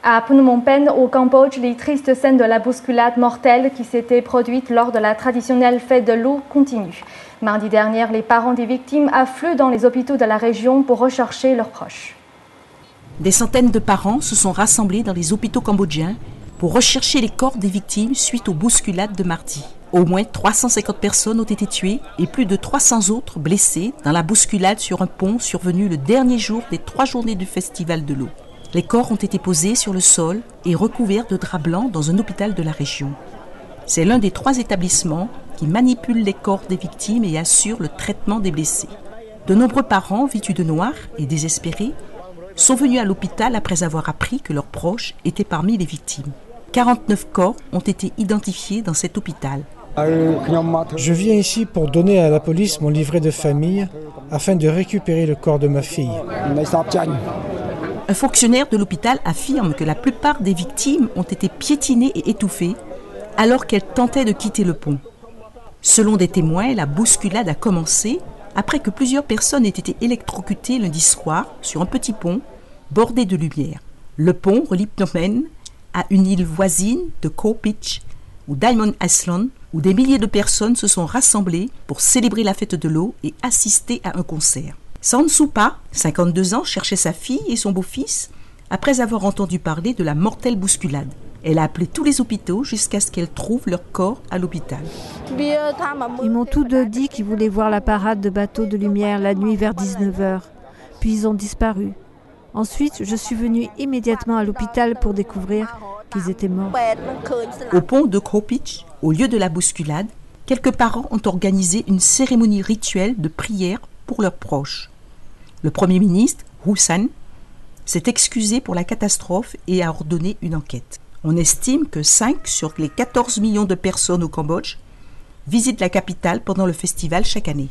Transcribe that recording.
À Phnom Penh, au Cambodge, les tristes scènes de la bousculade mortelle qui s'était produite lors de la traditionnelle fête de l'eau continuent. Mardi dernier, les parents des victimes affluent dans les hôpitaux de la région pour rechercher leurs proches. Des centaines de parents se sont rassemblés dans les hôpitaux cambodgiens pour rechercher les corps des victimes suite aux bousculades de mardi. Au moins 350 personnes ont été tuées et plus de 300 autres blessées dans la bousculade sur un pont survenu le dernier jour des 3 journées du Festival de l'eau. Les corps ont été posés sur le sol et recouverts de draps blancs dans un hôpital de la région. C'est l'un des 3 établissements qui manipule les corps des victimes et assure le traitement des blessés. De nombreux parents, vêtus de noir et désespérés, sont venus à l'hôpital après avoir appris que leurs proches étaient parmi les victimes. 49 corps ont été identifiés dans cet hôpital. Je viens ici pour donner à la police mon livret de famille afin de récupérer le corps de ma fille. Un fonctionnaire de l'hôpital affirme que la plupart des victimes ont été piétinées et étouffées alors qu'elles tentaient de quitter le pont. Selon des témoins, la bousculade a commencé après que plusieurs personnes aient été électrocutées lundi soir sur un petit pont bordé de lumière. Le pont relie Phnom Penh à une île voisine de Koh Pich ou Diamond Island où des milliers de personnes se sont rassemblées pour célébrer la fête de l'eau et assister à un concert. San Supa, 52 ans, cherchait sa fille et son beau-fils après avoir entendu parler de la mortelle bousculade. Elle a appelé tous les hôpitaux jusqu'à ce qu'elle trouve leur corps à l'hôpital. Ils m'ont tous deux dit qu'ils voulaient voir la parade de bateaux de lumière la nuit vers 19h. Puis ils ont disparu. Ensuite, je suis venue immédiatement à l'hôpital pour découvrir qu'ils étaient morts. Au pont de Koh Pich, au lieu de la bousculade, quelques parents ont organisé une cérémonie rituelle de prière pour leurs proches. Le Premier ministre, Hun Sen, s'est excusé pour la catastrophe et a ordonné une enquête. On estime que 5 sur les 14 millions de personnes au Cambodge visitent la capitale pendant le festival chaque année.